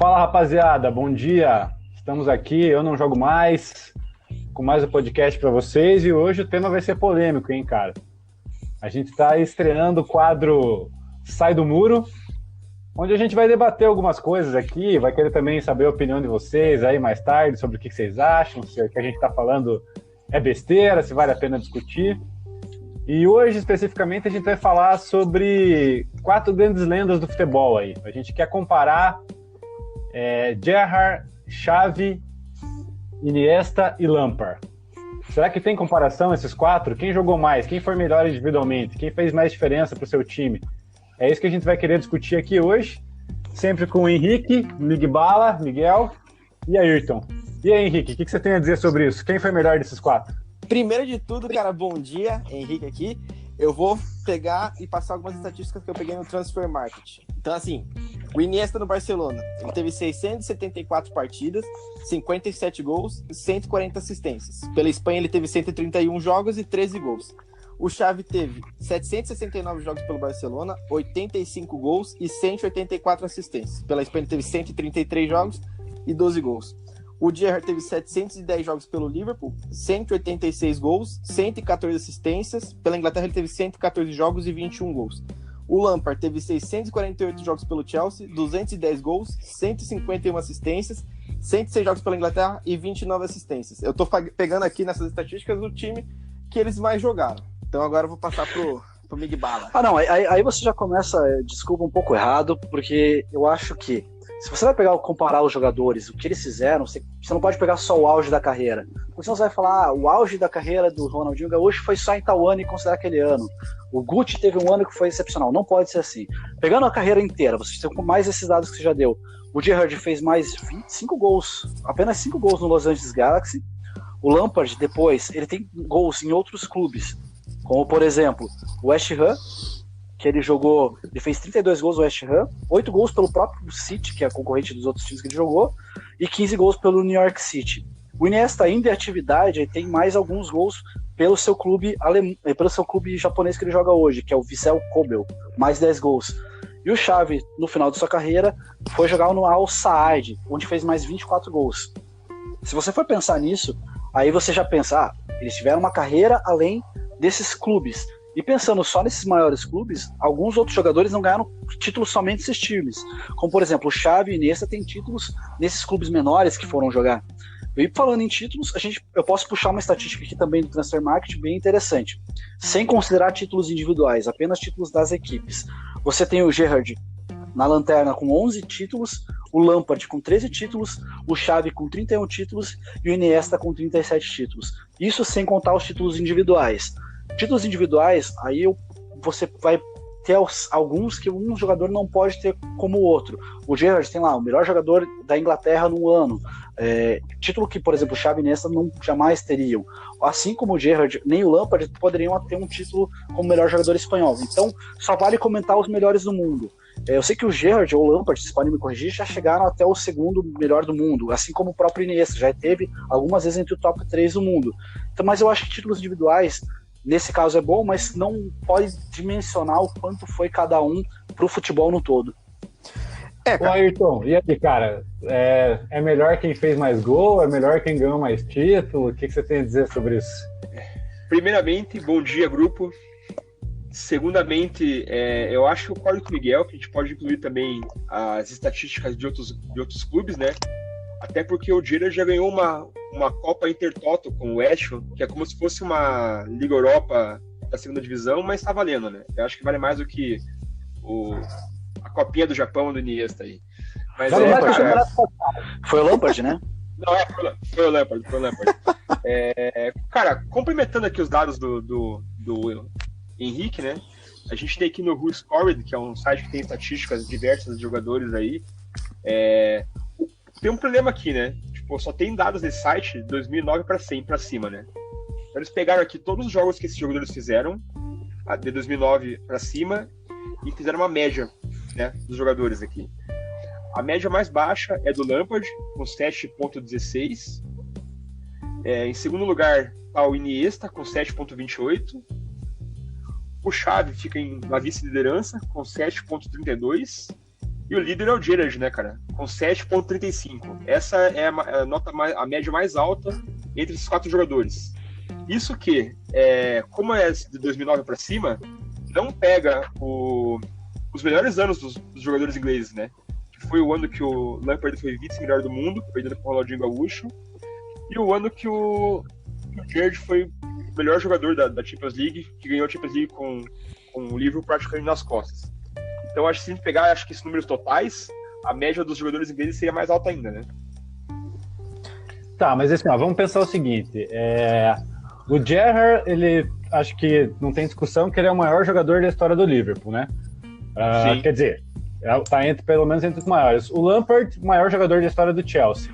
Fala, rapaziada, bom dia. Estamos aqui, eu não jogo mais, com mais um podcast para vocês e hoje o tema vai ser polêmico, hein, cara? A gente está estreando o quadro Sai do Muro, onde a gente vai debater algumas coisas aqui, vai querer também saber a opinião de vocês aí mais tarde sobre o que vocês acham, se o que a gente está falando é besteira, se vale a pena discutir. E hoje, especificamente, a gente vai falar sobre 4 grandes lendas do futebol aí. A gente quer comparar Gerrard, Xavi, Iniesta e Lampard. Será que tem comparação esses 4? Quem jogou mais? Quem foi melhor individualmente? Quem fez mais diferença para o seu time? É isso que a gente vai querer discutir aqui hoje, sempre com o Henrique, Miguel e Ayrton. E aí, Henrique, o que você tem a dizer sobre isso? Quem foi melhor desses 4? Primeiro de tudo, cara, bom dia, Henrique aqui. Eu vou pegar e passar algumas estatísticas que eu peguei no Transfer Market. Então, assim, o Iniesta no Barcelona, ele teve 674 partidas, 57 gols e 140 assistências. Pela Espanha, ele teve 131 jogos e 13 gols. O Xavi teve 769 jogos pelo Barcelona, 85 gols e 184 assistências. Pela Espanha, ele teve 133 jogos e 12 gols. O Gerrard teve 710 jogos pelo Liverpool, 186 gols, 114 assistências. Pela Inglaterra, ele teve 114 jogos e 21 gols. O Lampard teve 648 jogos pelo Chelsea, 210 gols, 151 assistências, 106 jogos pela Inglaterra e 29 assistências. Eu tô pegando aqui nessas estatísticas do time que eles mais jogaram. Então agora eu vou passar pro Miguel Bala. Não, aí você já começa, desculpa, um pouco errado, porque eu acho que se você vai comparar os jogadores, o que eles fizeram, você não pode pegar só o auge da carreira. Porque senão você vai falar, o auge da carreira do Ronaldinho Gaúcho foi só em tal ano e considerar aquele ano. O Guti teve um ano que foi excepcional. Não pode ser assim. Pegando a carreira inteira, você tem mais esses dados que você já deu. O Gerrard fez mais 25 gols, apenas 5 gols no Los Angeles Galaxy. O Lampard, depois, ele tem gols em outros clubes, como, por exemplo, o West Ham, que ele fez 32 gols no West Ham, 8 gols pelo próprio City, que é a concorrente dos outros times que ele jogou, e 15 gols pelo New York City. O Iniesta ainda em atividade tem mais alguns gols pelo seu clube japonês que ele joga hoje, que é o Vissel Kobe, mais 10 gols. E o Xavi, no final de sua carreira, foi jogar no Al Saad, onde fez mais 24 gols. Se você for pensar nisso, aí você já pensa, eles tiveram uma carreira além desses clubes. E pensando só nesses maiores clubes, alguns outros jogadores não ganharam títulos somente nesses times. Como, por exemplo, o Xavi e o Iniesta têm títulos nesses clubes menores que foram jogar. E falando em títulos, eu posso puxar uma estatística aqui também do Transfer Market bem interessante. Sem considerar títulos individuais, apenas títulos das equipes. Você tem o Gerrard na lanterna com 11 títulos, o Lampard com 13 títulos, o Xavi com 31 títulos e o Iniesta com 37 títulos. Isso sem contar os títulos individuais. Títulos individuais, aí você vai ter alguns que um jogador não pode ter como o outro. O Gerrard tem lá o melhor jogador da Inglaterra no ano. Título que, por exemplo, o Xavi e Iniesta jamais teriam. Assim como o Gerrard, nem o Lampard poderiam ter um título como melhor jogador espanhol. Então, só vale comentar os melhores do mundo. Eu sei que o Gerrard ou o Lampard, vocês podem me corrigir, já chegaram até o segundo melhor do mundo, assim como o próprio Iniesta, já teve algumas vezes entre o top 3 do mundo. Então, mas eu acho que títulos individuais nesse caso é bom, mas não pode dimensionar o quanto foi cada um pro futebol no todo. Ô Ayrton, e aí, cara? É melhor quem fez mais gol? É melhor quem ganhou mais título? O que você tem a dizer sobre isso? Primeiramente, bom dia, grupo. Segundamente, eu acho que eu concordo com o Miguel, que a gente pode incluir também as estatísticas de outros clubes, né? Até porque o Gerrard já ganhou uma Copa Intertoto com o West Ham, que é como se fosse uma Liga Europa da segunda divisão, mas tá valendo, né? Eu acho que vale mais do que a Copinha do Japão do Iniesta aí. Mas foi o Lampard, né? Não, foi o Lampard. Cara, complementando aqui os dados do Henrique, né? A gente tem aqui no Who Scored, que é um site que tem estatísticas diversas de jogadores aí. Tem um problema aqui, né? Tipo, só tem dados desse site de 2009 pra cima, né? Então eles pegaram aqui todos os jogos que esses jogadores fizeram, de 2009 pra cima, e fizeram uma média, né, dos jogadores aqui. A média mais baixa é do Lampard, com 7,16. Em segundo lugar tá o Iniesta, com 7,28. O Xavi fica na vice-liderança, com 7,32. E o líder é o Gerrard, né, cara? Com 7,35. Essa é a média mais alta entre esses 4 jogadores. Isso que, como é de 2009 para cima, não pega os melhores anos dos jogadores ingleses, né? Que foi o ano que o Lampard foi vice-melhor do mundo, perdendo para o Ronaldinho Gaúcho, e o ano que o Gerrard foi o melhor jogador da Champions League, que ganhou a Champions League com o Liverpool praticamente nas costas. Então, acho que se a gente pegar esses números totais, a média dos jogadores ingleses seria mais alta ainda, né? Tá, mas assim, vamos pensar o seguinte. O Gerrard, ele acho que não tem discussão que ele é o maior jogador da história do Liverpool, né? Quer dizer, tá pelo menos entre os maiores. O Lampard, o maior jogador da história do Chelsea.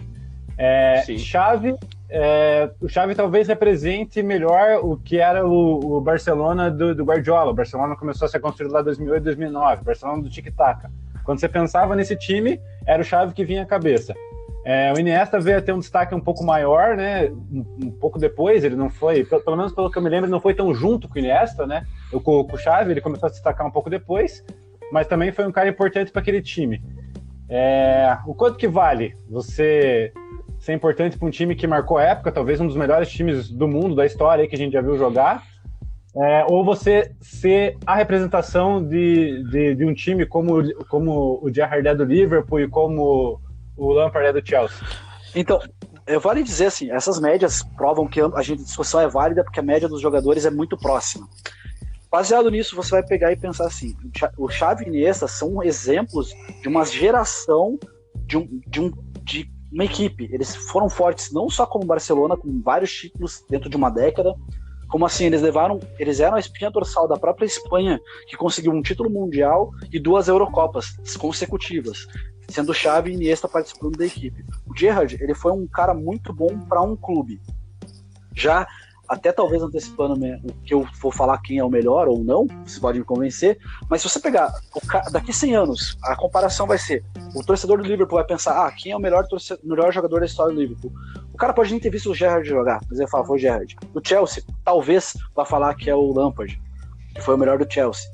O Xavi talvez represente melhor o que era o Barcelona do Guardiola. O Barcelona começou a ser construído lá em 2008, 2009. O Barcelona do tic-tac. Quando você pensava nesse time, era o Xavi que vinha à cabeça. O Iniesta veio a ter um destaque um pouco maior, né? Um pouco depois, ele não foi, pelo menos pelo que eu me lembro, ele não foi tão junto com o Iniesta, né? Com o Xavi, ele começou a se destacar um pouco depois, mas também foi um cara importante para aquele time. O quanto que vale você ser importante para um time que marcou a época, talvez um dos melhores times do mundo, da história aí, que a gente já viu jogar, ou você ser a representação de um time como o Gerrard é do Liverpool e como o Lampard é do Chelsea? Então, vale dizer assim, essas médias provam que a discussão é válida porque a média dos jogadores é muito próxima. Baseado nisso, você vai pegar e pensar assim, o Xavi e Iniesta são exemplos de uma geração de uma equipe. Eles foram fortes não só como Barcelona, com vários títulos dentro de uma década, como assim, eles eram a espinha dorsal da própria Espanha, que conseguiu um título mundial e 2 Eurocopas consecutivas, sendo Xavi e Iniesta participando da equipe. O Gerrard, ele foi um cara muito bom para um clube. Já, até talvez antecipando o que eu vou falar quem é o melhor ou não, você pode me convencer, mas se você pegar daqui 100 anos, a comparação vai ser, o torcedor do Liverpool vai pensar, quem é o melhor jogador da história do Liverpool? O cara pode nem ter visto o Gerrard jogar, mas ele fala, foi o Gerrard. O Chelsea, talvez vá falar que é o Lampard, que foi o melhor do Chelsea.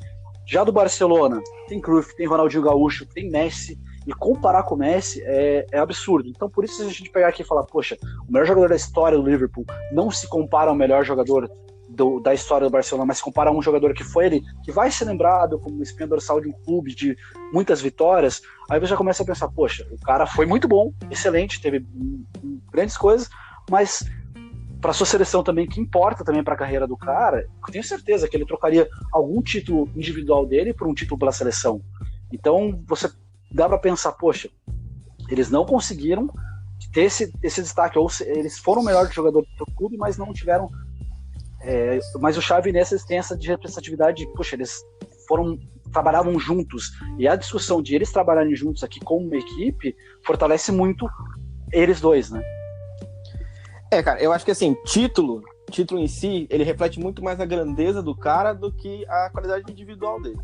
Já do Barcelona, tem Cruyff, tem Ronaldinho Gaúcho, tem Messi, e comparar com o Messi é absurdo. Então, por isso, se a gente pegar aqui e falar, poxa, o melhor jogador da história do Liverpool não se compara ao melhor jogador da história do Barcelona, mas se compara a um jogador que foi ele, que vai ser lembrado como uma espinha dorsal de um clube, de muitas vitórias, aí você já começa a pensar, poxa, o cara foi muito bom, excelente, teve grandes coisas, mas para sua seleção também, que importa também para a carreira do cara, eu tenho certeza que ele trocaria algum título individual dele por um título pela seleção. Então, você dá para pensar, poxa, eles não conseguiram ter esse destaque, ou eles foram o melhor jogador do clube, mas não tiveram. Mas o Xavi nessa tem essa de representatividade, poxa, eles trabalhavam juntos, e a discussão de eles trabalharem juntos aqui como uma equipe fortalece muito eles dois, né? Cara, eu acho que assim, título em si, ele reflete muito mais a grandeza do cara do que a qualidade individual dele.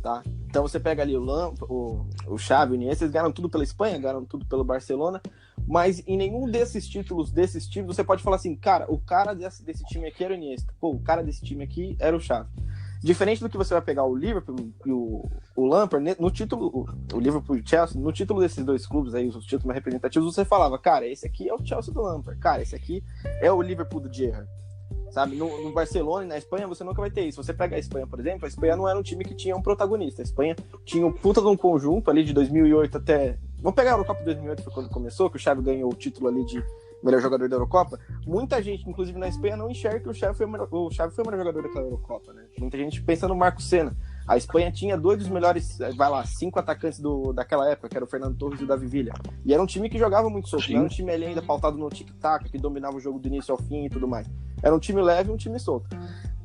Tá? Então você pega ali o Xavi, o Iniesta, eles ganharam tudo pela Espanha, ganharam tudo pelo Barcelona, mas em nenhum desses títulos você pode falar assim, cara, o cara desse time aqui era o Iniesta, o cara desse time aqui era o Xavi. Diferente do que você vai pegar o Liverpool e o Lampard, no título, o Liverpool e o Chelsea, no título desses dois clubes aí, os títulos mais representativos, você falava, cara, esse aqui é o Chelsea do Lampard, cara, esse aqui é o Liverpool do Gerrard. Sabe, no Barcelona e na Espanha você nunca vai ter isso. Você pega a Espanha, por exemplo, a Espanha não era um time que tinha um protagonista. A Espanha tinha um puta de um conjunto ali de 2008 até... Vamos pegar a Eurocopa de 2008, foi quando começou, que o Xavi ganhou o título ali de melhor jogador da Eurocopa. Muita gente, inclusive na Espanha, não enxerga que o Xavi foi o melhor jogador daquela Eurocopa, né? Muita gente pensa no Marco Senna. A Espanha tinha 2 dos melhores, 5 atacantes daquela época, que era o Fernando Torres e o Davi Villa. E era um time que jogava muito solto, não era um time ali ainda pautado no tic-tac, que dominava o jogo do início ao fim e tudo mais. Era um time leve e um time solto.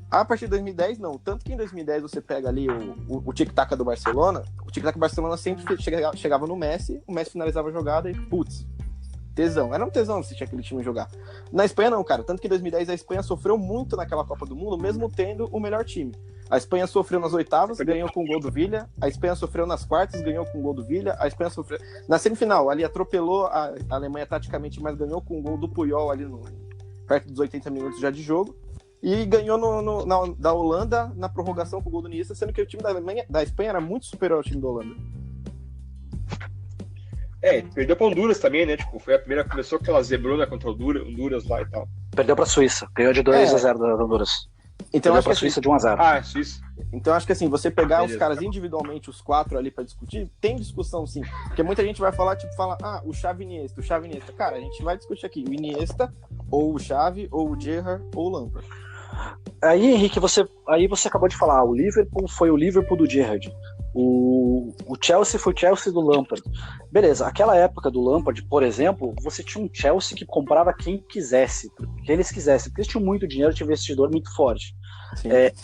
A partir de 2010, não. Tanto que em 2010 você pega ali o tic-tac do Barcelona, o tic-tac do Barcelona sempre chegava no Messi, o Messi finalizava a jogada e, putz, tesão. Era um tesão assistir aquele time jogar. Na Espanha não, cara. Tanto que em 2010 a Espanha sofreu muito naquela Copa do Mundo, mesmo tendo o melhor time. A Espanha sofreu nas oitavas, ganhou com o gol do Villa. A Espanha sofreu nas quartas, ganhou com o gol do Villa. A Espanha sofreu... Na semifinal, ali atropelou a Alemanha taticamente, mas ganhou com o gol do Puyol ali perto dos 80 minutos já de jogo. E ganhou da Holanda na prorrogação com o gol do Iniesta, sendo que o time da Espanha era muito superior ao time da Holanda. Perdeu pra Honduras também, né? Tipo, foi a primeira, começou aquela zebrona contra Honduras lá e tal. Perdeu pra Suíça. Ganhou de 2-0 da Honduras. Então Perdeu acho pra que Suíça de 1-0. Ah, Suíça. Então acho que assim, você pegar Beleza. os caras individualmente, os 4 ali pra discutir, tem discussão sim. Porque muita gente vai falar, o Xavi Iniesta, o Xavi Iniesta. Cara, a gente vai discutir aqui o Iniesta, ou o Xavi, ou o Gerrard, ou o Lampard. Aí, Henrique, você acabou de falar, o Liverpool foi o Liverpool do Gerrard. O Chelsea foi o Chelsea do Lampard. Beleza, aquela época do Lampard, por exemplo, você tinha um Chelsea que comprava quem quisesse, quem eles quisessem, porque eles tinham muito dinheiro, tinha investidor muito forte.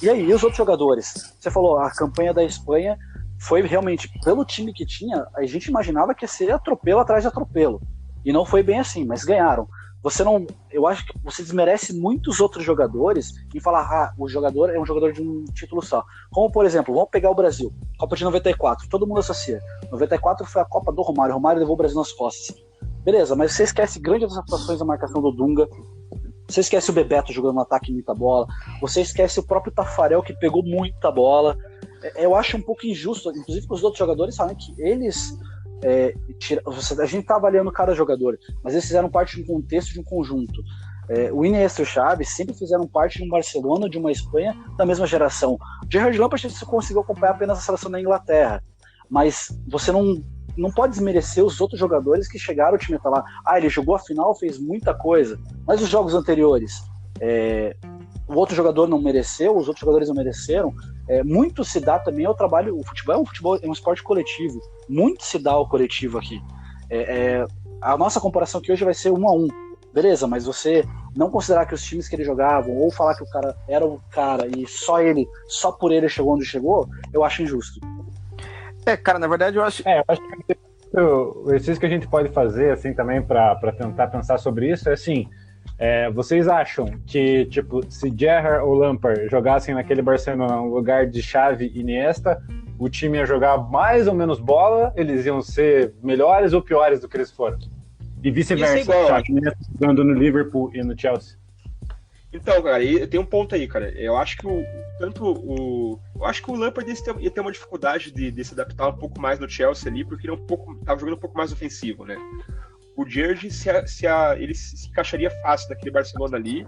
E aí, e os outros jogadores? Você falou, a campanha da Espanha foi realmente, pelo time que tinha, a gente imaginava que ia ser atropelo atrás de atropelo. E não foi bem assim, mas ganharam. Eu acho que você desmerece muitos outros jogadores em falar, o jogador é um jogador de um título só. Como, por exemplo, vamos pegar o Brasil, Copa de 94, todo mundo associa. 94 foi a Copa do Romário, o Romário levou o Brasil nas costas. Beleza, mas você esquece grandes atuações da marcação do Dunga, você esquece o Bebeto jogando no ataque muita bola, você esquece o próprio Tafarel que pegou muita bola. Eu acho um pouco injusto, inclusive que os outros jogadores sabem que eles... a gente tá avaliando cada jogador, mas eles fizeram parte de um contexto, de um conjunto. O Iniesta e o Xavi sempre fizeram parte de um Barcelona, de uma Espanha da mesma geração. O Gerrard Lampard você conseguiu acompanhar apenas a seleção da Inglaterra, mas você não pode desmerecer os outros jogadores que chegaram, o time tá lá, ele jogou a final, fez muita coisa, mas os jogos anteriores o outro jogador não mereceu, os outros jogadores não mereceram. Muito se dá também ao trabalho. O futebol é um esporte coletivo, muito se dá ao coletivo aqui. A nossa comparação aqui hoje vai ser 1-1, beleza, mas você não considerar que os times que ele jogavam, ou falar que o cara era o cara e só por ele chegou onde chegou, eu acho injusto. Cara, na verdade eu acho... Eu acho que o exercício que a gente pode fazer, assim, também para tentar pensar sobre isso é assim, vocês acham que, tipo, se Gerrard ou Lampard jogassem naquele Barcelona no lugar de Xavi e Iniesta, o time ia jogar mais ou menos bola, eles iam ser melhores ou piores do que eles foram? E vice-versa, Xavi e Iniesta jogando no Liverpool e no Chelsea? Então, cara, tem um ponto aí, cara. Eu acho que eu acho que o Lampard ia ter uma dificuldade de se adaptar um pouco mais no Chelsea ali, porque ele tava jogando um pouco mais ofensivo, né? O Gerrard ele se encaixaria fácil naquele Barcelona ali,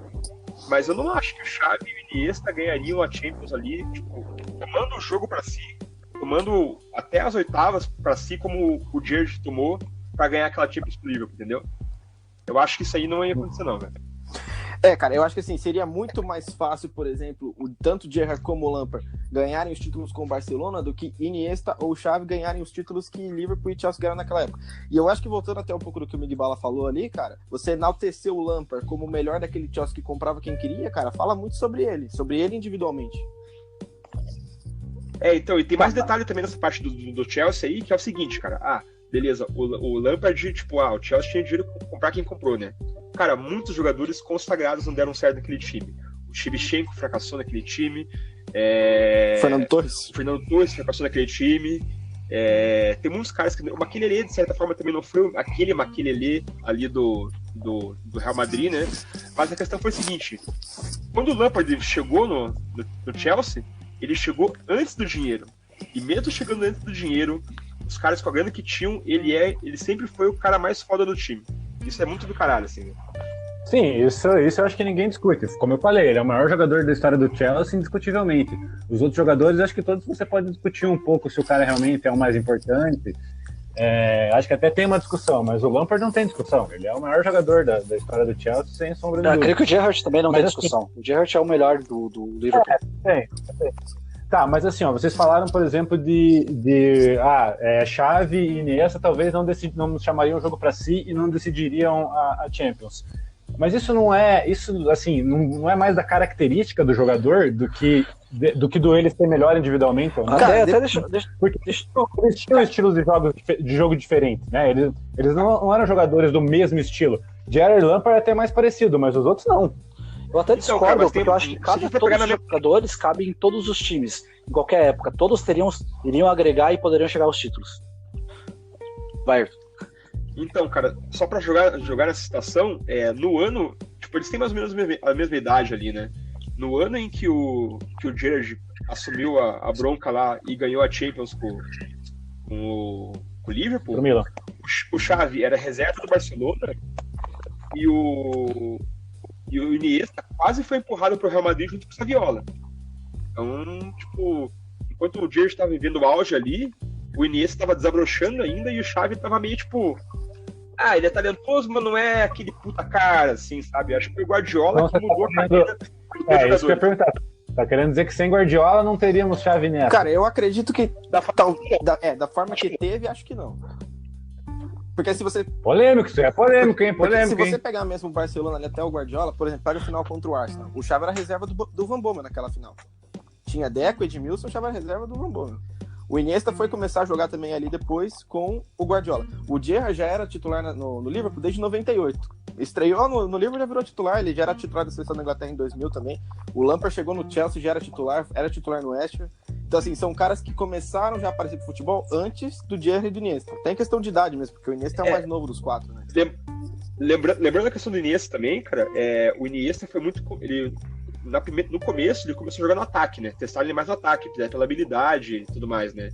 mas eu não acho que o Xavi e o Iniesta ganhariam a Champions ali, tipo, tomando o jogo pra si, tomando até as oitavas pra si, como o Gerrard tomou pra ganhar aquela Champions pro Liverpool, entendeu? Eu acho que isso aí não ia acontecer não, velho. Cara, eu acho que assim, seria muito mais fácil, por exemplo, tanto o Gerrard como o Lampard ganharem os títulos com o Barcelona do que Iniesta ou Xavi ganharem os títulos que Liverpool e Chelsea ganharam naquela época. E eu acho que, voltando até um pouco do que o Miguel Bala falou ali, cara, você enalteceu o Lampard como o melhor daquele Chelsea que comprava quem queria, cara, fala muito sobre ele individualmente. Então, e tem mais detalhe também nessa parte do Chelsea aí, que é o seguinte, cara, beleza, o Lampard, tipo, o Chelsea tinha dinheiro pra comprar quem comprou, né? Cara, muitos jogadores consagrados não deram certo naquele time. O Shevchenko fracassou naquele time. Fernando Torres fracassou naquele time. Tem muitos caras que... O Makelele, de certa forma, também não foi aquele Makelele ali do Real Madrid, né? Mas a questão foi a seguinte. Quando o Lampard chegou no Chelsea, ele chegou antes do dinheiro. E mesmo chegando antes do dinheiro, os caras com a grana que tinham, ele sempre foi o cara mais foda do time. Isso é muito do caralho, assim. Sim, isso eu acho que ninguém discute. Como eu falei, ele é o maior jogador da história do Chelsea, indiscutivelmente. Os outros jogadores, acho que todos você pode discutir um pouco se o cara realmente é o mais importante. Acho que até tem uma discussão, mas o Lampard não tem discussão. Ele é o maior jogador da história do Chelsea, sem sombra de dúvida. Eu creio que o Gerrard também não tem discussão. O Gerrard é o melhor do Liverpool. Tem. Tá, mas assim, vocês falaram, por exemplo, Xavi e Iniesta talvez não chamariam o jogo para si e não decidiriam a Champions. Mas isso não é mais da característica do jogador do que do ele ser melhor individualmente. Porque eles tinham estilos de jogo diferentes, né? Eles não eram jogadores do mesmo estilo. Gerrard e Lampard é até mais parecido, mas os outros não. Eu até discordo, porque eu acho que todos os jogadores cabem em todos os times, em qualquer época. Todos iriam agregar e poderiam chegar aos títulos. Vai. Então, cara, só pra jogar nessa situação, no ano, tipo, eles têm mais ou menos a mesma idade ali, né? No ano em que o Gerrard assumiu a bronca lá e ganhou a Champions com o Liverpool, o Xavi era reserva do Barcelona e o Iniesta quase foi empurrado pro Real Madrid junto com o Saviola. Então, tipo, enquanto o Gerrard estava vivendo o auge ali, o Iniesta estava desabrochando ainda e o Xavi estava meio tipo, ele é talentoso, mas não é aquele puta cara, assim, sabe? Acho que foi o Guardiola Não, que mudou a carreira dos isso que eu ia perguntar. Tá querendo dizer que sem Guardiola não teríamos Xavi nessa? Cara, eu acredito que da forma que teve, acho que não. Porque se você... Polêmico, isso é polêmico, hein? Polêmico, se você pegar mesmo o Barcelona ali até o Guardiola, por exemplo, pega o final contra o Arsenal. O Xavi era reserva do Van Bommel naquela final. Tinha Deco, Edmilson, o Xavi era reserva do Van Bommel. O Iniesta foi começar a jogar também ali depois com o Guardiola. O Gerrard já era titular no Liverpool desde 98. Estreou no Liverpool, já virou titular. Ele já era titular da seleção da Inglaterra em 2000 também. O Lampard chegou no Chelsea, já era titular no West Ham. Então, assim, são caras que começaram já a aparecer pro futebol antes do Gerrard e do Iniesta. Tem questão de idade mesmo, porque o Iniesta é o mais novo dos quatro, né? Lembrando da questão do Iniesta também, cara, o Iniesta foi muito... No começo, ele começou a jogar no ataque, né? Testaram ele mais no ataque, pela habilidade e tudo mais, né?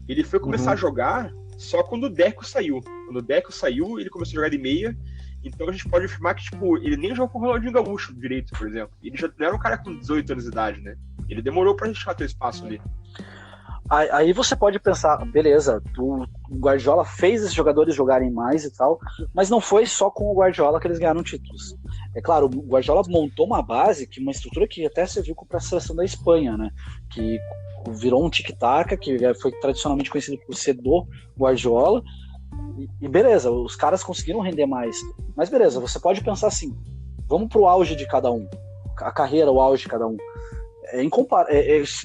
Ele foi começar a jogar só quando o Deco saiu. Quando o Deco saiu, ele começou a jogar de meia. Então a gente pode afirmar que, tipo, ele nem jogou com o Ronaldinho Gaúcho direito, por exemplo. Ele já não era um cara com 18 anos de idade, né? Ele demorou pra gente ter espaço ali. Aí você pode pensar, beleza, o Guardiola fez esses jogadores jogarem mais e tal, mas não foi só com o Guardiola que eles ganharam títulos. É claro, o Guardiola montou uma base, uma estrutura que até serviu para a seleção da Espanha, né? Que virou um tic-tac, que foi tradicionalmente conhecido por ser do Guardiola. E beleza, os caras conseguiram render mais. Mas beleza, você pode pensar assim, vamos pro auge de cada um. A carreira, o auge de cada um.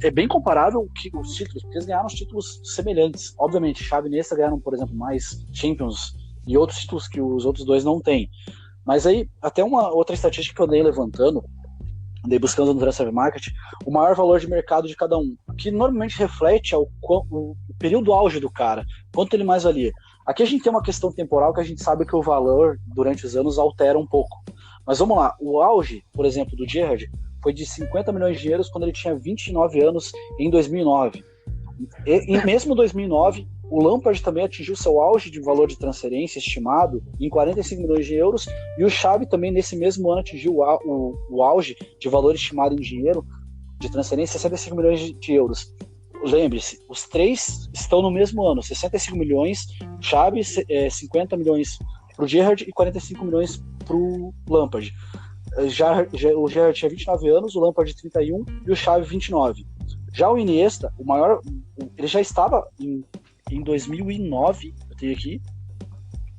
É bem comparável que os títulos, porque eles ganharam os títulos semelhantes. Obviamente, Xavi e Iniesta ganharam, por exemplo, mais Champions e outros títulos que os outros dois não têm. Mas aí, até uma outra estatística que eu andei levantando, andei buscando no Transfer Market, o maior valor de mercado de cada um, que normalmente reflete o período auge do cara, quanto ele mais valia. Aqui a gente tem uma questão temporal que a gente sabe que o valor, durante os anos, altera um pouco. Mas vamos lá, o auge, por exemplo, do Gerrard, foi de 50 milhões de euros quando ele tinha 29 anos em 2009. E mesmo em 2009, o Lampard também atingiu seu auge de valor de transferência estimado em 45 milhões de euros, e o Xavi também nesse mesmo ano atingiu o auge de valor estimado em dinheiro de transferência 65 milhões de euros. Lembre-se, os três estão no mesmo ano, 65 milhões, Xavi 50 milhões para o Gerrard e 45 milhões para o Lampard. O Gerrard tinha 29 anos, o Lampard 31 e o Xavi 29. Já o Iniesta, ele já estava em 2009, eu tenho aqui,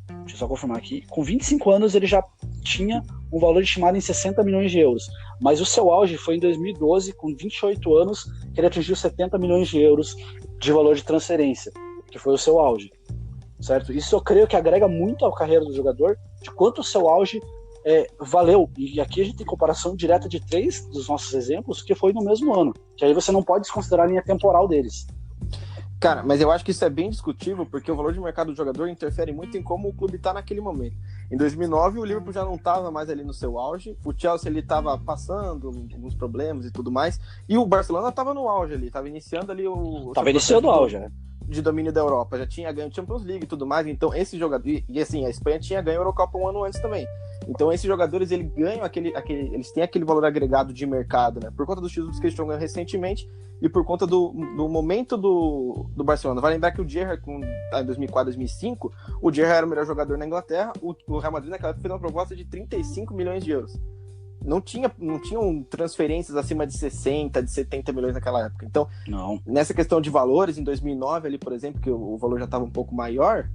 deixa eu só confirmar aqui, com 25 anos ele já tinha um valor estimado em 60 milhões de euros, mas o seu auge foi em 2012, com 28 anos, que ele atingiu 70 milhões de euros de valor de transferência, que foi o seu auge, certo? Isso eu creio que agrega muito à carreira do jogador, de quanto o seu auge valeu, e aqui a gente tem comparação direta de 3 dos nossos exemplos, que foi no mesmo ano, que aí você não pode desconsiderar a linha temporal deles. Cara, mas eu acho que isso é bem discutível, porque o valor de mercado do jogador interfere muito em como o clube está naquele momento. Em 2009, o Liverpool já não estava mais ali no seu auge, o Chelsea ele estava passando alguns problemas e tudo mais, e o Barcelona estava no auge ali, estava iniciando ali Estava iniciando o auge, né? De domínio da Europa, já tinha ganho Champions League e tudo mais, então esse jogador, e assim, a Espanha tinha ganho a Eurocopa um ano antes também. Então esses jogadores, eles ganham eles têm aquele valor agregado de mercado, né? Por conta dos títulos que eles estão ganhando recentemente e por conta do momento do Barcelona. Vai lembrar que o Gerrard, em 2004, 2005, o Gerrard era o melhor jogador na Inglaterra, o Real Madrid naquela época fez uma proposta de 35 milhões de euros. Não tinham transferências acima de 60, de 70 milhões naquela época. Então, nessa questão de valores, em 2009, ali, por exemplo, que o valor já estava um pouco maior,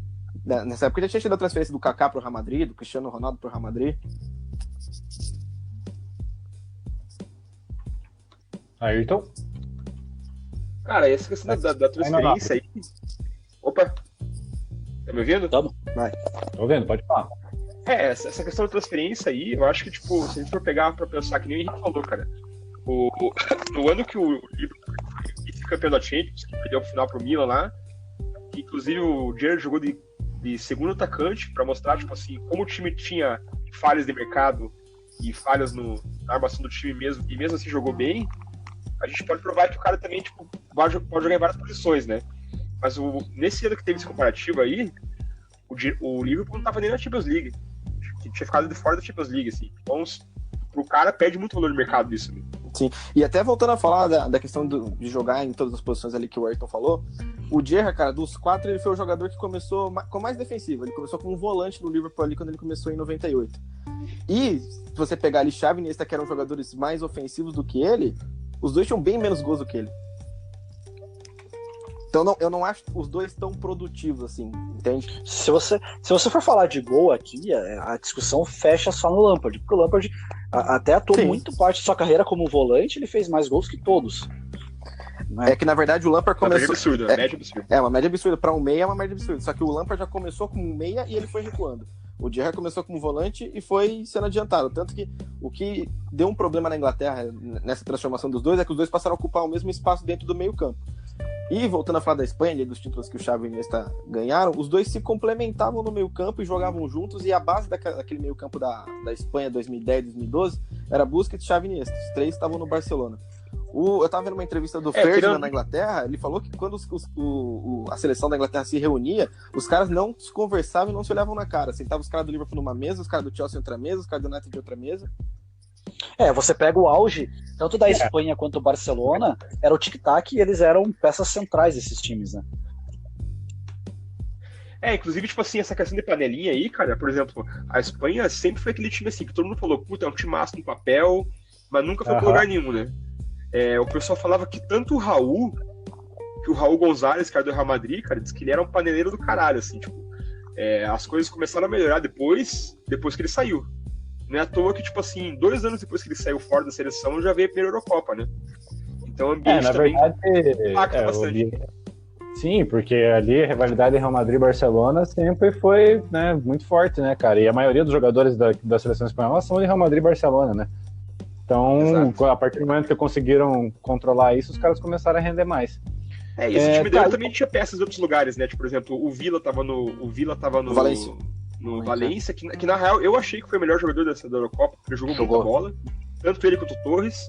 nessa época já tinha tido a transferência do Kaká para o Real Madrid, do Cristiano Ronaldo para o Real Madrid. Ayrton? Cara, essa questão da transferência aí... Opa! Tá me ouvindo? Vai. Tô vendo, pode falar. Essa questão da transferência aí, eu acho que, tipo, se a gente for pegar pra pensar, que nem o Henrique falou, cara, no ano que o Liverpool foi campeão da Champions, que perdeu o final pro Milan lá, que inclusive o Gerrard jogou de segundo atacante pra mostrar, tipo assim, como o time tinha falhas de mercado e falhas na armação do time mesmo, e mesmo assim jogou bem, a gente pode provar que o cara também, tipo, pode jogar em várias posições, né? Mas nesse ano que teve esse comparativo aí, o Liverpool não tava nem na Champions League. Que tinha ficado de fora da Champions League, assim. Então, pro cara, perde muito valor no mercado disso. Né? Sim, e até voltando a falar da questão de jogar em todas as posições ali que o Ayrton falou, o Gerrard, cara, dos 4, ele foi o jogador que começou com mais defensivo. Ele começou como um volante no Liverpool ali quando ele começou em 98. E se você pegar ali Xavi e Iniesta, que eram jogadores mais ofensivos do que ele, os dois tinham bem menos gols do que ele. Então eu não acho os dois tão produtivos assim, entende? Se você for falar de gol aqui, a discussão fecha só no Lampard, porque o Lampard até atuou muito parte da sua carreira como volante, ele fez mais gols que todos. Né? É que na verdade o Lampard começou... Absurdo, média absurda. É uma média absurda, para um meia é uma média absurda, só que o Lampard já começou como um meia e ele foi recuando. O Gerrard começou como volante e foi sendo adiantado, tanto que o que deu um problema na Inglaterra nessa transformação dos dois é que os dois passaram a ocupar o mesmo espaço dentro do meio campo. E voltando a falar da Espanha, dos títulos que o Xavi e o Iniesta ganharam, os dois se complementavam no meio campo e jogavam juntos, e a base daquele meio campo da Espanha 2010, 2012 era Busquets, Xavi e Iniesta. Os três estavam no Barcelona. Eu tava vendo uma entrevista do Ferdinand na Inglaterra, ele falou que quando a seleção da Inglaterra se reunia, os caras não se conversavam e não se olhavam na cara. Sentavam os caras do Liverpool numa mesa, os caras do Chelsea em outra mesa, os caras do United de outra mesa. Você pega o auge, tanto da Espanha quanto do Barcelona, era o tic-tac e eles eram peças centrais desses times, né? Inclusive, tipo assim, essa questão de panelinha aí, cara, por exemplo, a Espanha sempre foi aquele time assim, que todo mundo falou, puta, é um timaço no papel, mas nunca foi pra lugar nenhum, né? O pessoal falava que tanto o Raul Gonzalez, cara do Real Madrid, cara, disse que ele era um paneleiro do caralho, assim, tipo, as coisas começaram a melhorar depois que ele saiu. Não é à toa que, tipo assim, 2 anos depois que ele saiu fora da seleção, já veio a primeira Eurocopa, né? Então o ambiente também impacta bastante. Sim, porque ali a rivalidade Real Madrid e Barcelona sempre foi, né, muito forte, né, cara? E a maioria dos jogadores da seleção espanhola são de Real Madrid e Barcelona, né? Então, a partir do momento que conseguiram controlar isso, os caras começaram a render mais. E esse time dele também tinha peças em outros lugares, né? Tipo, por exemplo, o Villa tava no Valência. No Valência, que na real eu achei que foi o melhor jogador da Eurocopa, porque ele jogou muita bola, tanto ele quanto o Torres.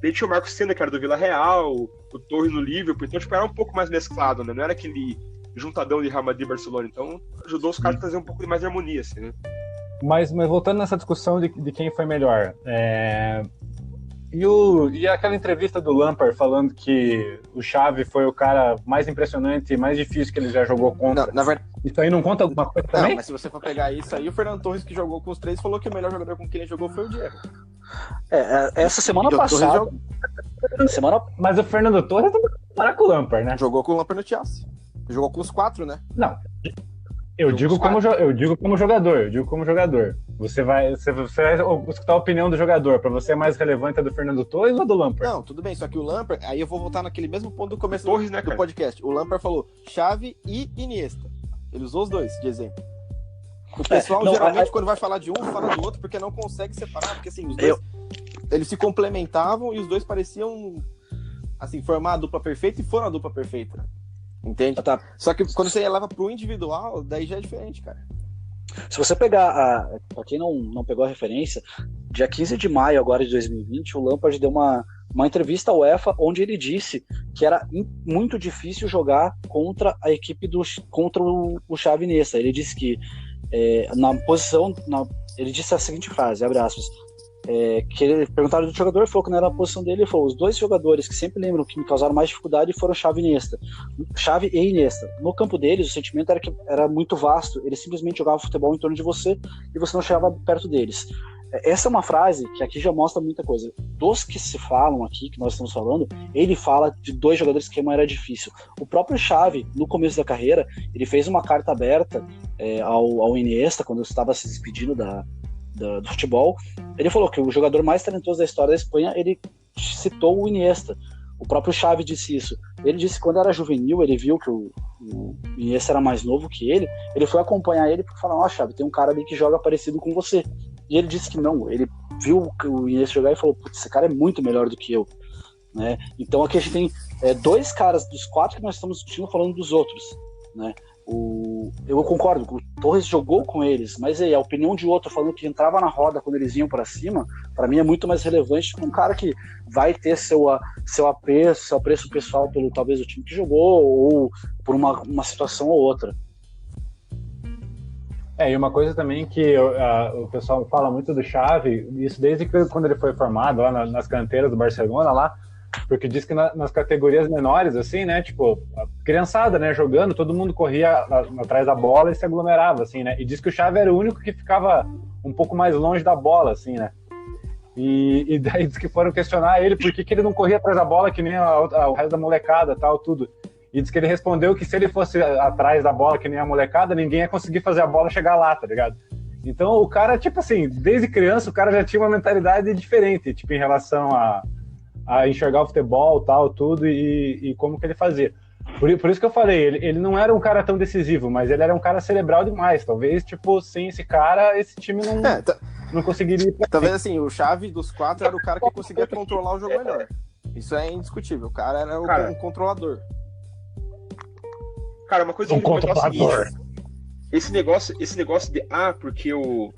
Daí tinha o Marcos Senna, que era do Vila Real, o Torres no Liverpool, então tipo, era um pouco mais mesclado, né? Não era aquele juntadão de Real Madrid e Barcelona, então ajudou os caras a trazer um pouco de mais harmonia, assim, né? Mas voltando nessa discussão de quem foi melhor, e aquela entrevista do Lampard falando que o Xavi foi o cara mais impressionante e mais difícil que ele já jogou contra. Não, na verdade... Isso aí não conta alguma coisa também? Não, mas se você for pegar isso aí, o Fernando Torres, que jogou com os três, falou que o melhor jogador com quem ele jogou foi o Diego. Essa semana passada... Mas o Fernando Torres não para com o Lampard, né? Jogou com o Lampard no Chelsea. Jogou com os 4, né? Não. Eu digo como jogador. Você vai escutar a opinião do jogador. Pra você é mais relevante a do Fernando Torres ou do Lampard? Não, tudo bem. Só que o Lampard... Aí eu vou voltar naquele mesmo ponto do começo Torres, do podcast. O Lampard falou Xavi e Iniesta. Ele usou os dois de exemplo. O pessoal geralmente quando vai falar de um, fala do outro, porque não consegue separar. Porque assim, os dois... Eles se complementavam e os dois pareciam assim, formar a dupla perfeita e foram a dupla perfeita. Entende? Tá. Só que quando você leva pro individual, daí já é diferente, cara. Se você pegar, pra quem não pegou a referência, dia 15 de maio agora de 2020, o Lampard deu uma entrevista à UEFA onde ele disse que era muito difícil jogar contra a equipe contra o Xavi e Iniesta. Ele disse que ele disse a seguinte frase, abre aspas, que ele perguntaram do jogador, falou que não era a posição dele, ele falou, os dois jogadores que sempre lembram que me causaram mais dificuldade foram Xavi e Iniesta. No campo deles, o sentimento era que era muito vasto, eles simplesmente jogavam futebol em torno de você e você não chegava perto deles. Essa é uma frase que aqui já mostra muita coisa. Dos que se falam aqui, que nós estamos falando, ele fala de 2 jogadores que não era difícil. O próprio Xavi, no começo da carreira, ele fez uma carta aberta ao Iniesta, quando estava se despedindo do futebol. Ele falou que o jogador mais talentoso da história da Espanha, ele citou o Iniesta. O próprio Xavi disse isso. Ele disse que quando era juvenil, ele viu que o Iniesta era mais novo que ele foi acompanhar ele porque falou, Xavi, tem um cara ali que joga parecido com você. E ele disse que não, ele viu o Iniesta jogar e falou, putz, esse cara é muito melhor do que eu. Né? Então aqui a gente tem 2 caras dos 4 que nós estamos discutindo falando dos outros. Né? Eu concordo, o Torres jogou com eles, mas a opinião de outro falando que entrava na roda quando eles iam para cima, para mim é muito mais relevante que um cara que vai ter seu apreço pessoal pelo talvez o time que jogou ou por uma situação ou outra. E uma coisa também que o pessoal fala muito do Xavi, isso desde quando ele foi formado lá nas canteiras do Barcelona lá, porque diz que nas categorias menores, assim, né, tipo, a criançada, né, jogando, todo mundo corria atrás da bola e se aglomerava, assim, né, e diz que o Xavi era o único que ficava um pouco mais longe da bola, assim, né, e daí diz que foram questionar ele por que ele não corria atrás da bola que nem o resto da molecada, tal, tudo. E diz que ele respondeu que se ele fosse atrás da bola que nem a molecada, ninguém ia conseguir fazer a bola chegar lá, tá ligado? Então o cara, tipo assim, desde criança o cara já tinha uma mentalidade diferente, tipo, em relação a enxergar o futebol, tal, tudo, e como que ele fazia. Por isso que eu falei, ele não era um cara tão decisivo, mas ele era um cara cerebral demais. Talvez, tipo, sem esse cara, esse time não conseguiria ir pra Talvez, assim, o Xavi dos 4 era o cara que conseguia controlar o jogo melhor. Isso é indiscutível. O cara era um controlador. Cara, uma coisa que eu queria comentar é o seguinte, esse negócio de porque o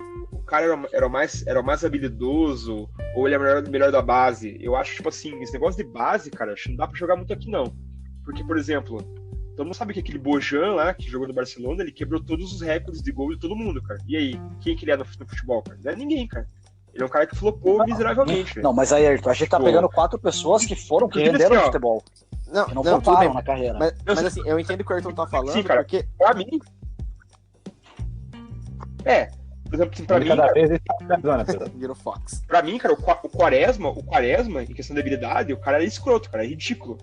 cara era o mais habilidoso, ou ele é melhor da base. Eu acho, tipo assim, esse negócio de base, cara, acho que não dá pra jogar muito aqui, não. Porque, por exemplo, todo mundo sabe que aquele Bojan lá, que jogou no Barcelona, ele quebrou todos os recordes de gol de todo mundo, cara. E aí, quem que ele é no futebol, cara? Não é ninguém, cara. Ele é um cara que flopou miseravelmente. Não, mas aí, Ayrton, a gente tá pegando 4 pessoas que renderam no futebol. Que não floparam na carreira. Mas assim, eu entendo o que o Ayrton tá falando, sim, cara, porque... Pra mim... por exemplo, assim, pra mim... Cada vez ele Virou Fox. Pra mim, cara, o Quaresma, em questão de habilidade, o cara era escroto, cara, é ridículo.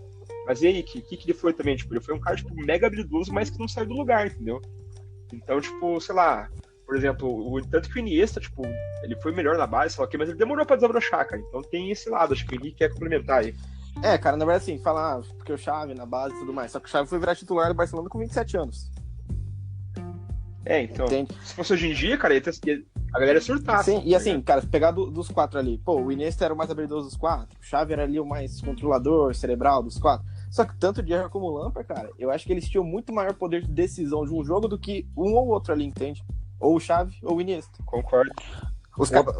Mas e aí, que ele foi também? Tipo, ele foi um cara, tipo, mega habilidoso, mas que não saiu do lugar, entendeu? Então, tipo, sei lá... Por exemplo, tanto que o Iniesta, tipo, ele foi melhor na base, sei lá o quê, mas ele demorou pra desabrochar, cara. Então tem esse lado, acho que o Henrique quer complementar aí. Cara, na verdade, assim, falar porque o Xavi na base e tudo mais. Só que o Xavi foi virar titular do Barcelona com 27 anos. Então, entende? Se fosse hoje em dia, cara, a galera ia surtar. Sim, e assim, cara, se pegar dos 4 ali, pô, o Iniesta era o mais habilidoso dos 4, o Xavi era ali o mais controlador, cerebral dos 4. Só que tanto o Gerrard como o Lampard, cara, eu acho que eles tinham muito maior poder de decisão de um jogo do que um ou outro ali, entende? Ou o Xavi ou o Iniesta. Concordo.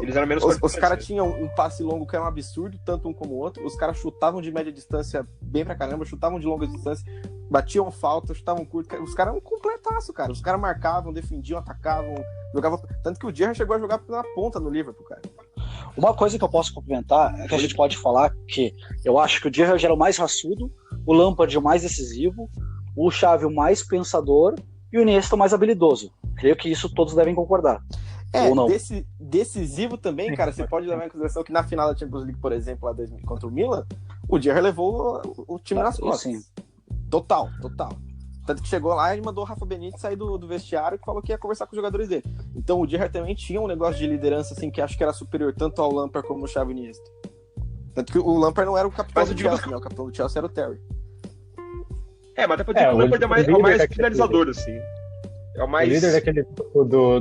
Eles eram menos os caras tinham um passe longo que era um absurdo, tanto um como o outro. Os caras chutavam de média distância bem pra caramba, chutavam de longa distância, batiam falta, chutavam curto. Os caras eram um completaço, cara. Os caras marcavam, defendiam, atacavam, jogavam. Tanto que o Gerrard chegou a jogar na ponta no Liverpool, cara. Uma coisa que eu posso complementar é que a gente pode falar que eu acho que o Gerrard era o mais raçudo, o Lampard o mais decisivo, o Xavi o mais pensador e o Iniesta o mais habilidoso. Creio que isso todos devem concordar. Ou não. Decisivo também, cara. Você pode levar em consideração que na final da Champions League, por exemplo, lá contra o Milan, o Gerrard levou o time nas costas. Sim. Total. Tanto que chegou lá e mandou o Rafa Benítez sair do vestiário e falou que ia conversar com os jogadores dele. Então o Gerrard também tinha um negócio de liderança assim que acho que era superior tanto ao Lampard como ao Xavi Iniesta. Tanto que o Lampard não era o capitão do Chelsea, né? O capitão do Chelsea era o Terry. Mas dá pra dizer que o Lampard é o mais finalizador, assim. É o mais... O líder daquele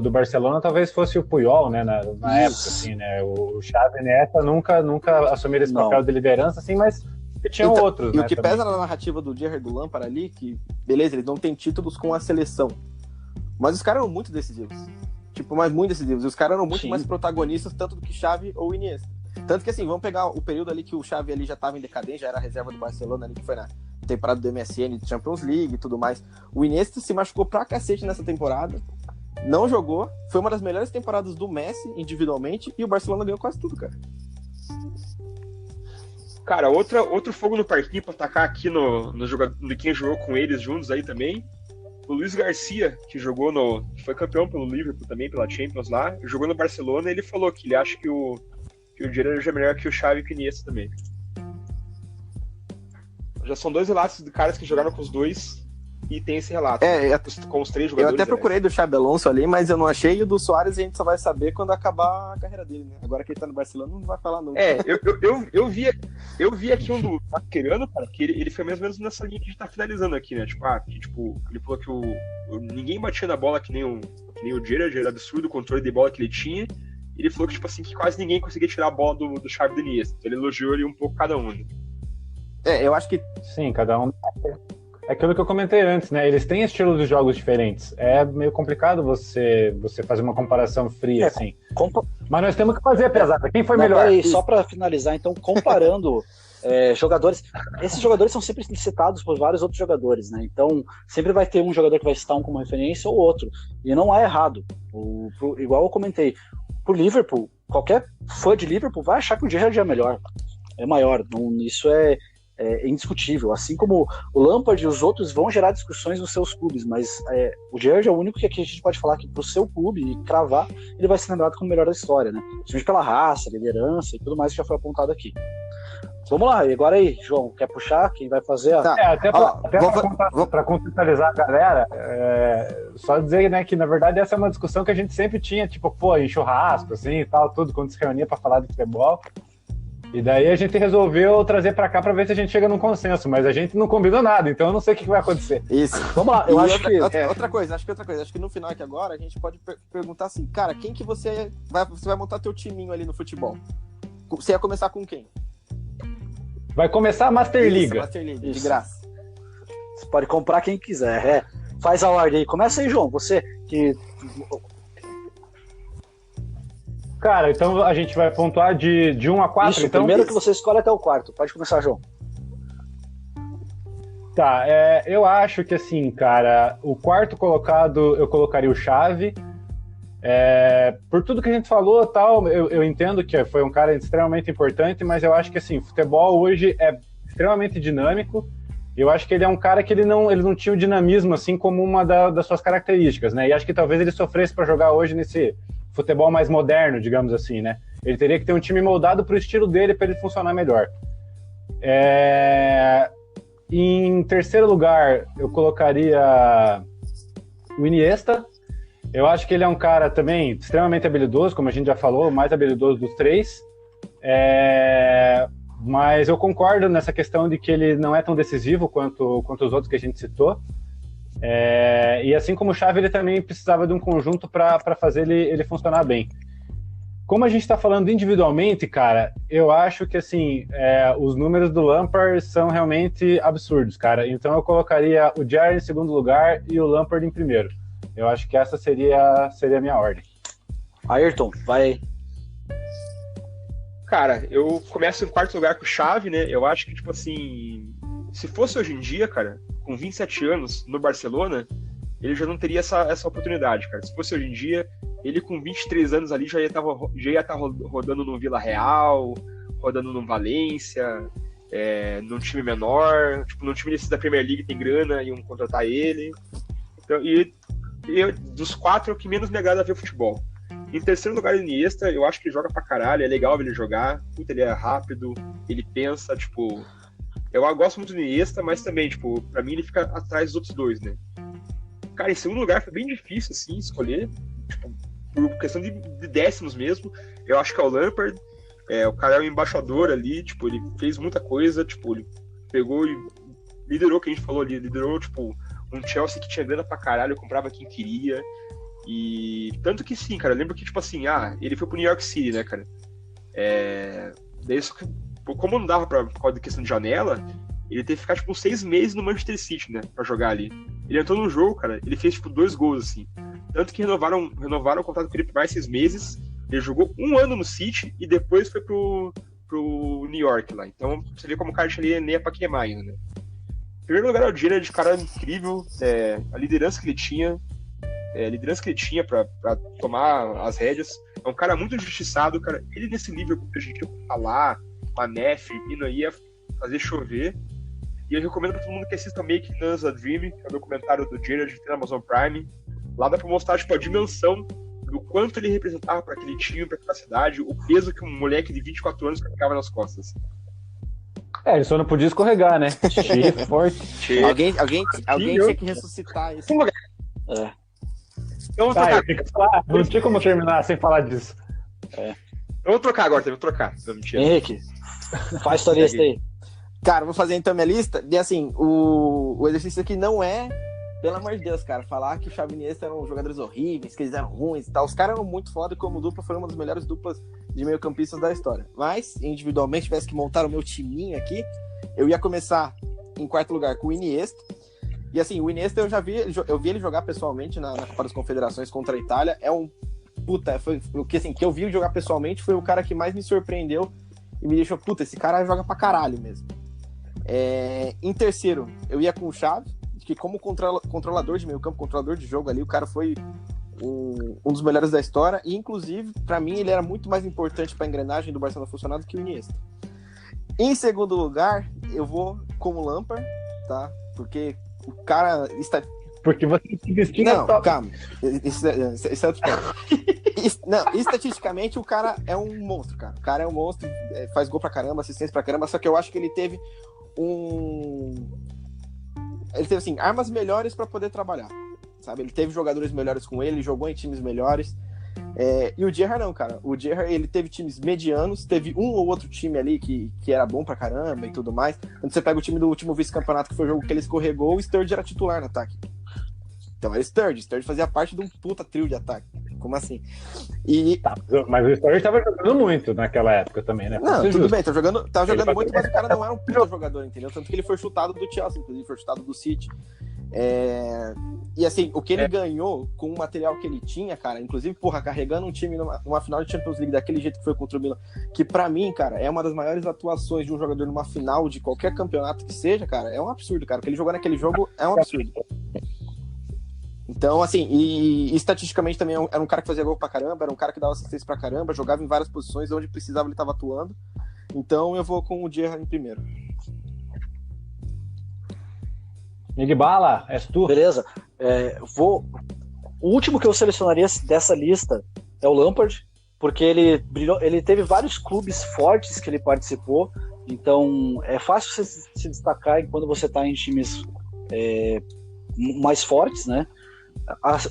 do Barcelona talvez fosse o Puyol, né, na época, assim, né, o Xavi e Iniesta nunca assumiram esse papel de liderança, assim, mas tinham outros, e né, o que também. pesa na narrativa do Gerrard e do Lampard ali, que, beleza, eles não têm títulos com a seleção, mas os caras eram muito decisivos, mas muito decisivos, e os caras eram muito mais protagonistas, tanto do que Xavi ou Iniesta. Tanto que, assim, vamos pegar o período ali que o Xavi ali já estava em decadência, já era a reserva do Barcelona ali, que foi na temporada do MSN, de Champions League e tudo mais. O Iniesta se machucou pra cacete nessa temporada, não jogou, foi uma das melhores temporadas do Messi individualmente, e o Barcelona ganhou quase tudo, cara. Cara, outro fogo no parquinho pra atacar aqui no jogador, de quem jogou com eles juntos aí também. O Luiz Garcia, que foi campeão pelo Liverpool também, pela Champions lá, jogou no Barcelona, e ele falou que ele acha que o Gerrard já é melhor que o Xavi e que o Iniesta também. Já são 2 relatos de caras que jogaram com os dois e tem esse relato com os 3 jogadores. Eu até procurei do Xabi Alonso ali, mas eu não achei, e o do Soares a gente só vai saber quando acabar a carreira dele, né? Agora que ele tá no Barcelona não vai falar nunca. Eu vi aqui um do Mascherano, cara, que ele foi mais ou menos nessa linha que a gente tá finalizando aqui, né? Ele falou que ninguém batia na bola que nem o Gerrard, era absurdo o controle de bola que ele tinha. Ele falou que, que quase ninguém conseguia tirar a bola do Xavi e do Iniesta. Então ele elogiou ali um pouco cada um, né? Eu acho que... Sim, cada um... É aquilo que eu comentei antes, né? Eles têm estilos de jogos diferentes. É meio complicado você fazer uma comparação fria, assim. Mas nós temos que fazer, pesada. Quem foi melhor? Peraí, só para finalizar, então, comparando jogadores... Esses jogadores são sempre citados por vários outros jogadores, né? Então, sempre vai ter um jogador que vai citar um como referência ou outro. E não é errado. Igual eu comentei, pro Liverpool, qualquer fã de Liverpool vai achar que o Gerrard é melhor, é maior. Isso é indiscutível. Assim como o Lampard e os outros vão gerar discussões nos seus clubes, mas o Gerrard é o único que aqui a gente pode falar que pro seu clube e cravar, ele vai ser lembrado como o melhor da história, né? Principalmente pela raça, liderança e tudo mais que já foi apontado aqui. Vamos lá, e agora aí, João, quer puxar? Quem vai fazer? Até para contextualizar a galera, só dizer, né, que na verdade essa é uma discussão que a gente sempre tinha, tipo, em churrasco, assim, e tal, tudo, quando se reunia para falar de futebol. E daí a gente resolveu trazer para cá para ver se a gente chega num consenso, mas a gente não combinou nada, então eu não sei o que vai acontecer. Isso. Vamos lá, eu acho que... Outra coisa, acho que no final aqui agora a gente pode perguntar assim, cara, quem que você vai montar teu timinho ali no futebol? Você ia começar com quem? Vai começar a Master Liga. Master Liga, de graça. Você pode comprar quem quiser. Faz a ordem aí. Começa aí, João. Você que... Cara, então a gente vai pontuar de 1 a 4. Isso, então, primeiro que você escolhe até o quarto. Pode começar, João. Tá, eu acho que assim, cara, o quarto colocado eu colocaria o Xavi. Por tudo que a gente falou, tal, eu entendo que foi um cara extremamente importante, mas eu acho que assim, futebol hoje é extremamente dinâmico. Eu acho que ele é um cara que ele não tinha o dinamismo assim como uma das suas características, né? E acho que talvez ele sofresse para jogar hoje nesse futebol mais moderno, digamos assim, né? Ele teria que ter um time moldado para o estilo dele para ele funcionar melhor. Em terceiro lugar, eu colocaria o Iniesta. Eu acho que ele é um cara também extremamente habilidoso, como a gente já falou, o mais habilidoso dos três. Mas eu concordo nessa questão de que ele não é tão decisivo quanto os outros que a gente citou. E assim como o Xavi, ele também precisava de um conjunto para fazer ele funcionar bem. Como a gente está falando individualmente, cara, eu acho que assim, os números do Lampard são realmente absurdos, cara. Então eu colocaria o Gerrard em segundo lugar e o Lampard em primeiro. Eu acho que essa seria a minha ordem. Ayrton, vai. Cara, eu começo em quarto lugar com o Xavi, né? Eu acho que, tipo assim, se fosse hoje em dia, cara, com 27 anos no Barcelona, ele já não teria essa oportunidade, cara. Se fosse hoje em dia, ele com 23 anos ali já ia estar rodando no Vila Real, rodando no Valência, num time menor, tipo, num time desses da Premier League tem grana, iam contratar ele. Então, e dos quatro é o que menos me agrada ver futebol. Em terceiro lugar, o Iniesta, eu acho que ele joga pra caralho, é legal ver ele jogar, ele é rápido, ele pensa, tipo... Eu gosto muito do Iniesta, mas também, tipo, pra mim ele fica atrás dos outros dois, né? Cara, em segundo lugar foi bem difícil, assim, escolher, tipo, por questão de décimos mesmo. Eu acho que é o Lampard, o cara é um embaixador ali, tipo, ele fez muita coisa, tipo, ele pegou e liderou o que a gente falou ali, liderou, tipo, um Chelsea que tinha grana pra caralho, comprava quem queria. E tanto que sim, cara, eu lembro que, tipo assim, ele foi pro New York City, né, cara? Daí, só que, como não dava por causa da questão de janela, ele teve que ficar, tipo, 6 meses no Manchester City, né, pra jogar ali. Ele entrou no jogo, cara, ele fez, tipo, 2 gols, assim. Tanto que renovaram o contrato com ele por mais 6 meses, ele jogou 1 ano no City e depois foi pro New York lá. Então, você vê como o cara tinha nem pra queimar ainda, né? Em primeiro lugar, o Gerrard, cara incrível, a liderança que ele tinha, pra tomar as rédeas. É um cara muito injustiçado, cara. Ele nesse livro que a gente ia falar, Mané, Firmino, ia fazer chover. E eu recomendo pra todo mundo que assista Make Us a Dream, que é o documentário do Gerrard que tem na Amazon Prime. Lá dá pra mostrar, tipo, a dimensão do quanto ele representava pra aquele time, pra aquela cidade, o peso que um moleque de 24 anos carregava nas costas. Ele só não podia escorregar, né? Forte. Alguém tinha que ressuscitar isso. Então, não tinha como terminar sem falar disso. Eu vou trocar agora, vou trocar. Henrique, faz sua lista aí. Cara, vou fazer então minha lista. E assim, o exercício aqui não é, pelo amor de Deus, cara, falar que o Xavi e Iniesta eram jogadores horríveis, que eles eram ruins e tal. Os caras eram muito foda e como dupla foram uma das melhores duplas de meio-campistas da história. Mas, individualmente, tivesse que montar o meu timinho aqui, eu ia começar em quarto lugar com o Iniesta. E assim, o Iniesta eu vi ele jogar pessoalmente na Copa das Confederações contra a Itália. Foi o que assim, que eu vi ele jogar pessoalmente, foi o cara que mais me surpreendeu e me deixou, esse cara joga pra caralho mesmo. Em terceiro, eu ia com o Xavi, que como controlador de meio campo, controlador de jogo ali, o cara foi um dos melhores da história, e inclusive, para mim, ele era muito mais importante para a engrenagem do Barcelona funcionar do que o Iniesta. Em segundo lugar, eu vou com o Lampard, tá? Porque o cara está... Porque você se destina... Não, calma. Isso é outro ponto. Não, estatisticamente, o cara é um monstro, cara. O cara é um monstro, faz gol pra caramba, assistência pra caramba, só que eu acho que ele teve assim, armas melhores pra poder trabalhar, sabe? Ele teve jogadores melhores com ele, jogou em times melhores. E o Gerrard não, cara. O Gerrard, ele teve times medianos, teve um ou outro time ali que era bom pra caramba e tudo mais. Quando você pega o time do último vice-campeonato, que foi o jogo que ele escorregou, o Sturridge era titular no ataque. Então era Sturridge fazia parte de um puta trio de ataque. Como assim? Mas o Sturridge tava jogando muito naquela época também, né? Não, tudo bem, tava jogando muito, mas o cara não era um puta jogador, entendeu? Tanto que ele foi chutado do Chelsea, inclusive foi chutado do City. E assim, o que ele ganhou com o material que ele tinha, cara, inclusive, porra, carregando um time numa final de Champions League daquele jeito que foi contra o Milan, que pra mim, cara, é uma das maiores atuações de um jogador numa final de qualquer campeonato que seja, cara, é um absurdo, cara. O que ele jogou naquele jogo é um absurdo. Então, assim, e estatisticamente também era um cara que fazia gol pra caramba, era um cara que dava assistência pra caramba, jogava em várias posições, onde precisava ele tava atuando. Então eu vou com o Gerrard em primeiro. Bala, és tu? Beleza. O último que eu selecionaria dessa lista é o Lampard, porque ele teve vários clubes fortes que ele participou, então é fácil você se destacar quando você está em times mais fortes, né?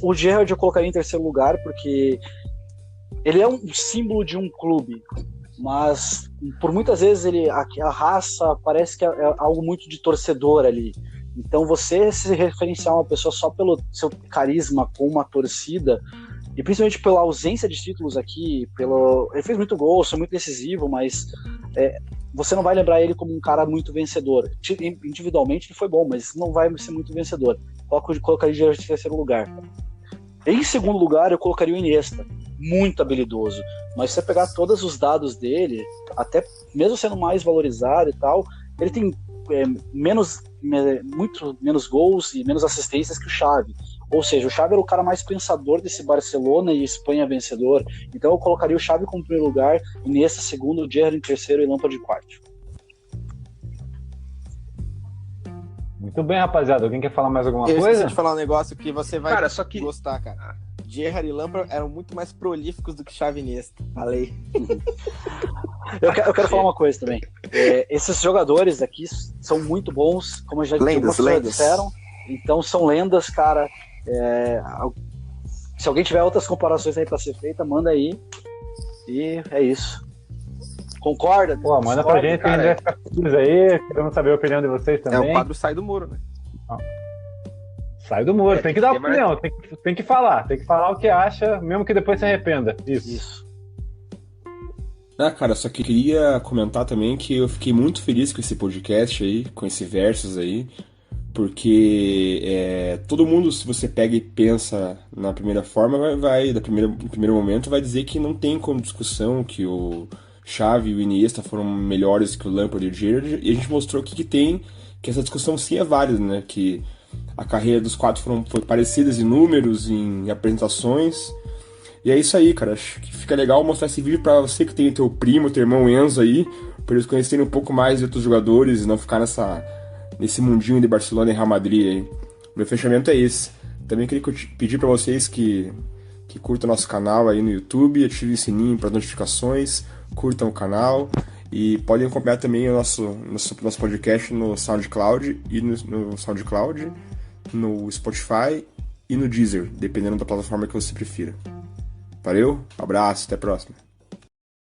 O Gerrard eu colocaria em terceiro lugar, porque ele é um símbolo de um clube, mas por muitas vezes a raça parece que é algo muito de torcedor ali. Então você se referenciar uma pessoa só pelo seu carisma com uma torcida, e principalmente pela ausência de títulos aqui, ele fez muito gol, foi muito decisivo, mas você não vai lembrar ele como um cara muito vencedor. Individualmente ele foi bom, mas não vai ser muito vencedor. Colocaria em terceiro lugar. Em segundo lugar, eu colocaria o Iniesta, muito habilidoso, mas se você pegar todos os dados dele, até mesmo sendo mais valorizado e tal, ele tem muito menos gols e menos assistências que o Xavi. Ou seja, o Xavi era o cara mais pensador desse Barcelona e Espanha vencedor. Então eu colocaria o Xavi como primeiro lugar, Iniesta segundo, o Gerrard em terceiro e Lampard em quarto. Muito bem, rapaziada. Alguém quer falar mais alguma coisa? Eu esqueci coisa? de falar um negócio que você vai gostar, cara. Gerrard e Lampard eram muito mais prolíficos do que Xavi e Iniesta. Falei. Eu quero falar uma coisa também. Esses jogadores aqui são muito bons, como já disseram. Então são lendas, cara. Se alguém tiver outras comparações aí pra ser feita, manda aí. E é isso. Concorda? Pô, manda pra gente, cara. A gente vai ficar feliz aí. Queremos saber a opinião de vocês também. O quadro sai do muro, né? Sai do muro, tem que dar opinião, tem que falar o que acha, mesmo que depois se arrependa. Isso. Cara, só que queria comentar também que eu fiquei muito feliz com esse podcast aí, com esse Versus aí, porque todo mundo, se você pega e pensa na primeira forma, no primeiro momento, vai dizer que não tem como discussão que o Xavi e o Iniesta foram melhores que o Lampard e o Gerrard, e a gente mostrou aqui que essa discussão sim é válida, né? Que a carreira dos quatro foi parecida em números, em apresentações. E é isso aí, cara. Acho que fica legal mostrar esse vídeo pra você que tem teu primo, teu irmão Enzo aí, pra eles conhecerem um pouco mais de outros jogadores e não ficar nesse mundinho de Barcelona e Real Madrid aí. O meu fechamento é esse. Também queria pedir pra vocês que curtam nosso canal aí no YouTube, ativem o sininho para notificações, curtam o canal e podem acompanhar também o nosso podcast no SoundCloud e no SoundCloud, no Spotify e no Deezer, dependendo da plataforma que você prefira. Valeu, abraço, até a próxima.